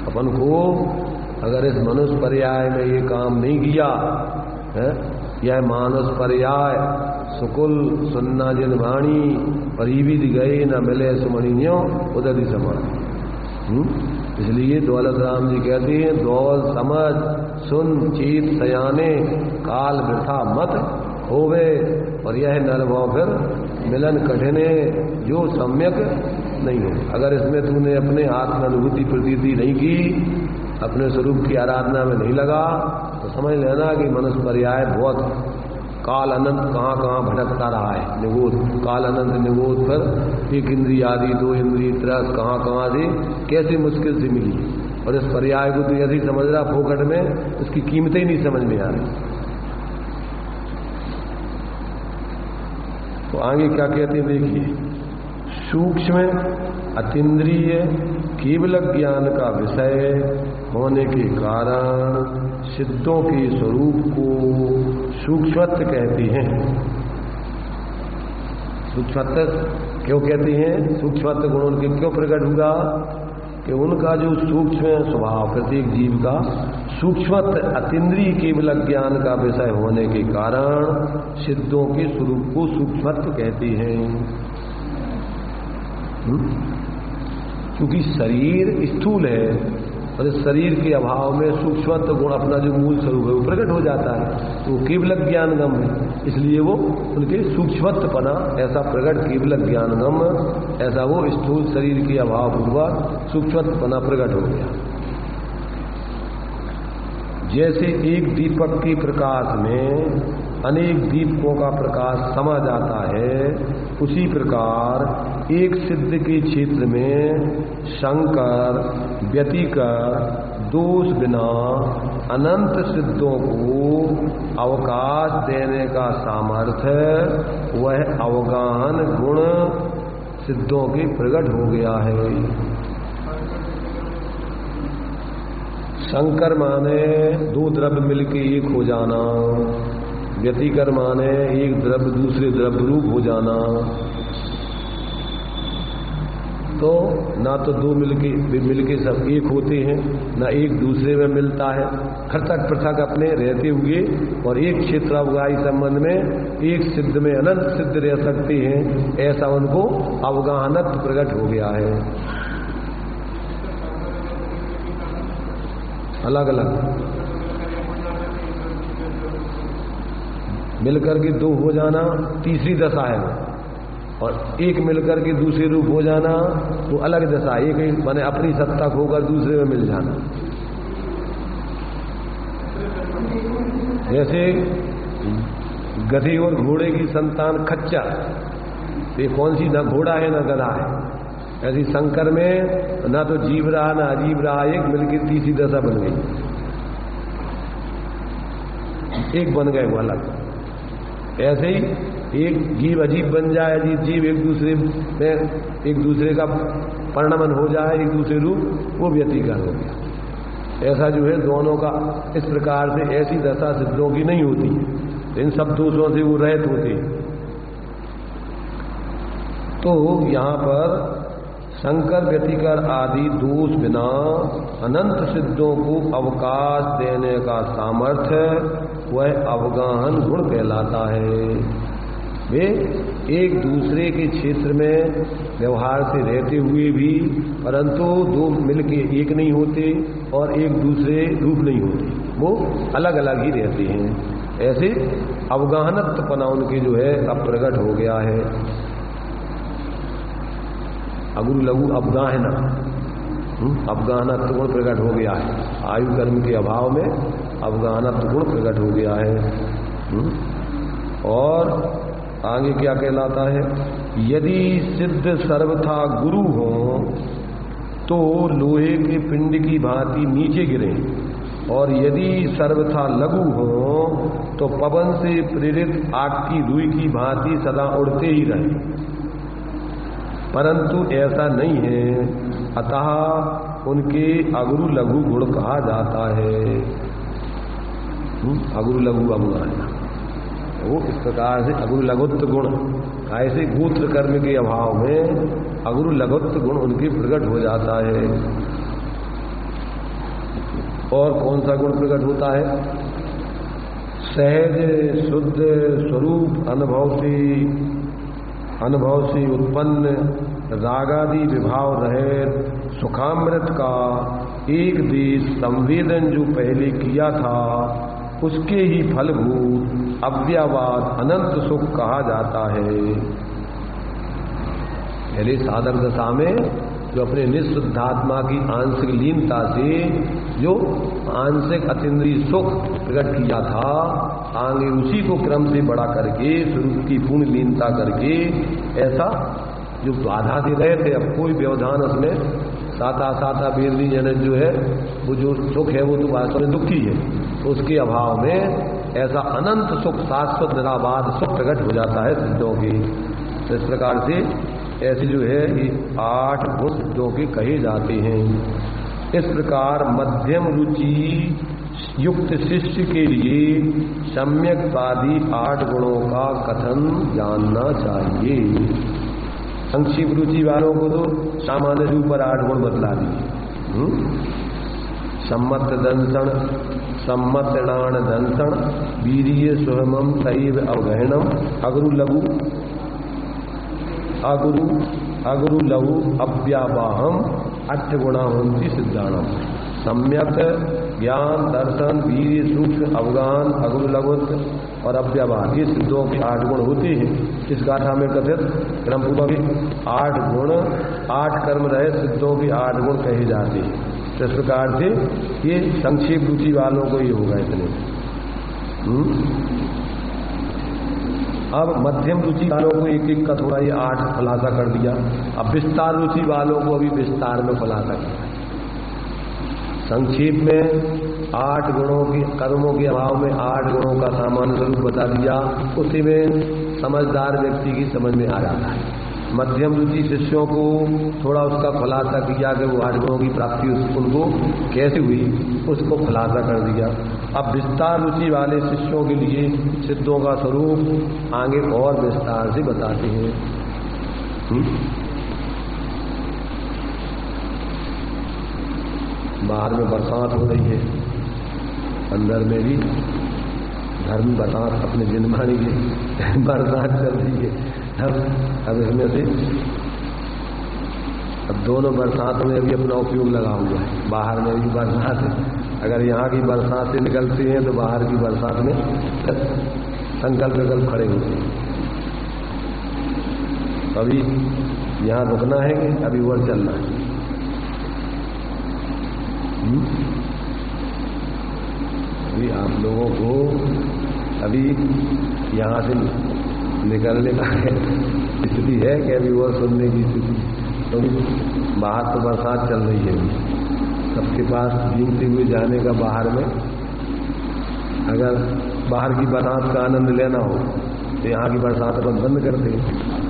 अपन को अगर इस मनुष्य पर्याय में ये काम नहीं किया है, यह मानस पर्याय सुकुल सुन्ना जिन वाणी परिविद गए न मिले सुमणियों उदधि समान, इसलिए दौलत राम जी कहते हैं, दौल समझ सुन चीत सयाने, काल वृथा मत होवे। और यह नरभाव फिर मिलन कठिने, जो सम्यक नहीं हो। अगर इसमें तूने अपने आत्म अनुभूति प्रतीति नहीं की, अपने स्वरूप की आराधना में नहीं लगा, तो समझ लेना कि मनुष्य पर्याय बहुत काल अनंत कहाँ कहाँ भटकता रहा है। निगोद काल अनंत निगोद पर एक इंद्रिय आदि दो इंद्रिय त्रस कहाँ कहाँ से कैसे मुश्किल से मिली। और इस पर्याय को तो यदि समझ रहा फोकट में, उसकी कीमतें ही नहीं समझ में आ रही। तो आगे क्या कहते हैं देखिए, सूक्ष्म अतीन्द्रिय केवल ज्ञान का विषय होने के कारण सिद्धों के स्वरूप को सूक्ष्मत्व कहते हैं। सूक्ष्मत्व क्यों कहते हैं? सूक्ष्मत्व गुण उनके क्यों प्रकट हुआ कि उनका जो सूक्ष्म स्वभाव, प्रत्येक जीव का सूक्ष्मत्व अतीन्द्रिय केवल ज्ञान का विषय होने के कारण सिद्धों के स्वरूप को सूक्ष्मत्व कहते हैं। क्योंकि शरीर स्थूल है और इस शरीर के अभाव में सूक्ष्मत्व गुण अपना जो मूल स्वरूप है वो प्रकट हो जाता है, तो वो केवल ज्ञानगम है। इसलिए वो उनके सूक्ष्मत्वपना ऐसा प्रकट केवल ज्ञानगम, ऐसा वो स्थूल शरीर के अभाव पूर्वक सूक्ष्मत्वपना प्रकट हो गया। जैसे एक दीपक के प्रकाश में अनेक दीपकों का प्रकाश समा जाता है, उसी प्रकार एक सिद्ध के क्षेत्र में शंकर व्यतिकर दोष बिना अनंत सिद्धों को अवकाश देने का सामर्थ्य वह अवगाहन गुण सिद्धों के प्रकट हो गया है। शंकर माने दो द्रव्य मिलके एक हो जाना, व्यतिकर माने एक द्रव्य दूसरे द्रव्य रूप हो जाना। तो ना तो दो मिलके सब एक होते हैं, ना एक दूसरे में मिलता है। पृथक पृथक अपने रहते हुए और एक क्षेत्र अवगाही संबंध में एक सिद्ध में अनंत सिद्ध रह सकते हैं, ऐसा उनको अवगाहनत्व प्रकट हो गया है। अलग अलग मिलकर के दो हो जाना तीसरी दशा है, और एक मिलकर के दूसरे रूप हो जाना वो अलग दशा। एक माने अपनी सत्ता खोकर दूसरे में मिल जाना। जैसे गधे और घोड़े की संतान खच्चर, ये कौन सी, ना घोड़ा है ना गधा है। ऐसी शंकर में ना तो जीव रहा ना अजीब रहा, एक मिलकर तीसरी दशा बन गई, एक बन गए वो अलग। ऐसे ही एक जीव अजीब बन जाए, अजीब जीव एक दूसरे में एक दूसरे का परिणमन हो जाए, एक दूसरे रूप, वो व्यतिकर हो गया। ऐसा जो है दोनों का इस प्रकार से ऐसी दशा सिद्धों की नहीं होती है, इन सब दोषों से वो रहित होते हैं। तो यहाँ पर शंकर व्यतिकर आदि दोष बिना अनंत सिद्धों को अवकाश देने का सामर्थ्य वह अवगाहन गुण कहलाता है। वे एक दूसरे के क्षेत्र में व्यवहार से रहते हुए भी परंतु दो मिलके एक नहीं होते और एक दूसरे रूप नहीं होते, वो अलग अलग ही रहते हैं। ऐसे अवगाहनत्वपना उनके जो है अब प्रकट हो गया है। अगुरु लघु अवगाहना, अवगाहनत्व गुण प्रकट हो गया है। आयु कर्म के अभाव में अवगाहनत्व गुण प्रकट हो गया है। और आगे क्या कहलाता है, यदि सिद्ध सर्वथा गुरु हो तो लोहे के पिंड की भांति नीचे गिरे, और यदि सर्वथा लघु हो तो पवन से प्रेरित आग की रुई की भांति सदा उड़ते ही रहे। परंतु ऐसा नहीं है, अतः उनके अगुरु लघु गुण कहा जाता है। अगुरु लघु अवगाहना, वो इस प्रकार से अगुरु लघुत्व गुण, ऐसे गोत्र कर्म के अभाव में अगुरु लघुत्व गुण उनके प्रकट हो जाता है। और कौन सा गुण प्रकट होता है? सहज शुद्ध स्वरूप अनुभव से उत्पन्न रागादि विभाव रहे सुखामृत का एक देश संवेदन जो पहले किया था उसके ही फलभूत अव्ययवाद अनंत सुख कहा जाता है। पहले साधक दशा में जो अपने निःशुद्धात्मा की आंशिक लीनता से जो आंशिक अतीन्द्रिय सुख प्रकट किया था, आगे उसी को क्रम से बड़ा करके स्वरूप की पूर्ण लीनता करके ऐसा जो बाधा दे रहे थे, अब कोई व्यवधान उसमें साता साता बेरनी जनक जो है वो जो सुख है वो तो वास्तव में दुखी है, तो उसके अभाव में ऐसा अनंत सुख शाश्वत निराबाध सुख प्रकट हो जाता है सिद्धों की। तो इस प्रकार से ऐसे जो है ये 8 गुण सिद्धों के कहे जाते हैं। इस प्रकार मध्यम रुचि युक्त शिष्य के लिए सम्यक्तादि 8 गुणों का कथन जानना चाहिए। संक्षिप्त रुचि वालों को तो सामान्य रूप पर 8 गुण बतला दिए। सम्मत दंसन, सम्मतणान दंसन, वीर्य सुहमम तैव अवगहनम, अगुरु लघु अव्यावाहम, 8 गुणा होती सिद्धाणम। सम्यक ज्ञान दर्शन वीर्य सूक्ष्म अवगान अगुरु लघुत्व और अव्यवहार, ये सिद्धों के 8 गुण होते हैं। इस गाथा में कथित क्रमपूर्वक 8 गुण 8 कर्म रहे सिद्धों के 8 गुण कहे जाते हैं। तो इस प्रकार से ये संक्षेप रुचि वालों को ये होगा इतने। अब मध्यम रुचि वालों को एक एक का थोड़ा ये 8 खुलासा कर दिया। अब विस्तार रुचि वालों को अभी विस्तार में खुलासा किया। संक्षेप में 8 गुणों की कर्मों के अभाव में 8 गुणों का सामान्य स्वरूप बता दिया, उसी में समझदार व्यक्ति की समझ में आ जाता है। मध्यम रुचि शिष्यों को थोड़ा उसका खुलासा किया कि वो 8 गुणों की प्राप्ति उनको कैसे हुई, उसको खुलासा कर दिया। अब विस्तार रुचि वाले शिष्यों के लिए सिद्धों का स्वरूप आगे और विस्तार से बताते हैं। बाहर में बरसात हो रही है, अंदर में भी घर में बरसात अपने जिनमानी की बरसात चल रही है। अब इसमें से अब दोनों बरसातों में भी अपना उपयोग लगा हुआ है। बाहर में भी बरसात है, अगर यहाँ की बरसात से निकलती हैं तो बाहर की बरसात में संकल्प खड़े होते हैं। अभी यहाँ रुकना है कि अभी और चलना है? अभी आप लोगों को अभी यहाँ से निकलने का स्थिति है कि अभी और सुनने की स्थिति? तो बाहर तो बरसात चल रही है, सबके पास भीगते हुए जाने का बाहर में, अगर बाहर की बरसात का आनंद लेना हो तो यहाँ की बरसात अपन बंद कर दें,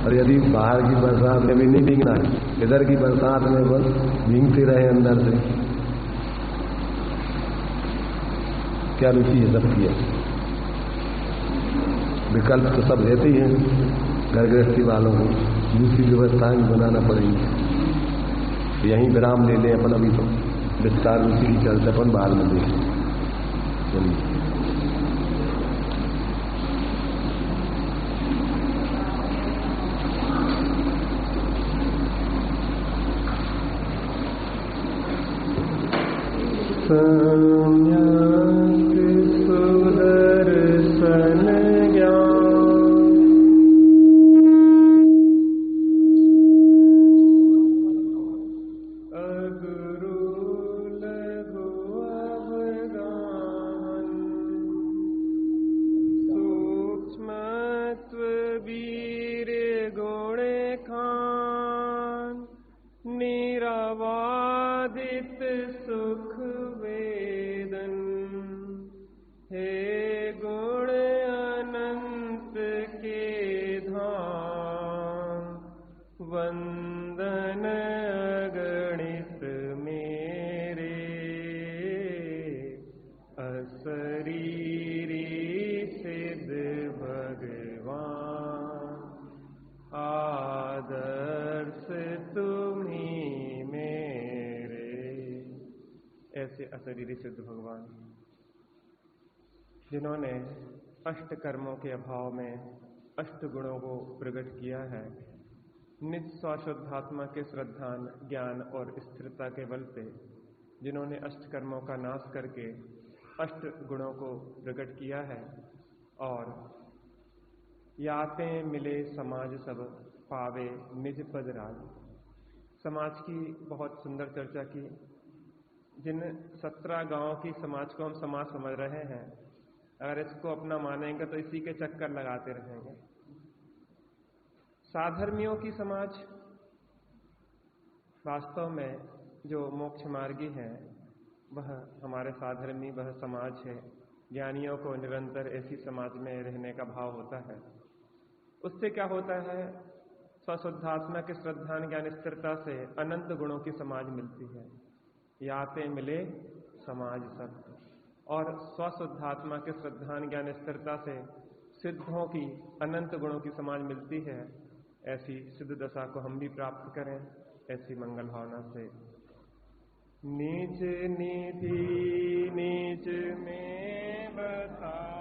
और यदि बाहर की बरसात में भी नहीं भीगना है, इधर की बरसात में बस भीगते रहे अंदर से, क्या रुचि है सबकी है? विकल्प तो सब रहते ही हैं, घर गृहस्थी वालों को दूसरी व्यवस्थाएं बनाना पड़ेगी। यहीं विराम ले लें अपन, अभी तो विस्तार रुचि की चर्चा अपन बाद में देखें। चलिए, अशरीरी सिद्ध भगवान जिन्होंने 8 कर्मों के अभाव में 8 गुणों को प्रकट किया है, निज स्वशुद्धात्मा के श्रद्धान, ज्ञान और स्थिरता के बल से जिन्होंने अष्ट कर्मों का नाश करके अष्ट गुणों को प्रकट किया है, और याते मिले समाज सब पावे निज पद राज। समाज की बहुत सुंदर चर्चा की। जिन 17 गांवों की समाज को हम समाज समझ रहे हैं, अगर इसको अपना मानेंगे तो इसी के चक्कर लगाते रहेंगे। साधर्मियों की समाज वास्तव में जो मोक्ष मार्गी है, वह हमारे साधर्मी, वह समाज है। ज्ञानियों को निरंतर ऐसी समाज में रहने का भाव होता है। उससे क्या होता है, स्वशुद्धात्मा के श्रद्धान, ज्ञान, स्थिरता से अनंत गुणों की समाज मिलती है। याते मिले समाज सब, और स्वशुद्धात्मा के श्रद्धान, ज्ञान, स्थिरता से सिद्धों की, अनंत गुणों की समाज मिलती है। ऐसी सिद्ध दशा को हम भी प्राप्त करें, ऐसी मंगल भावना से। नीच निधि नीच में बता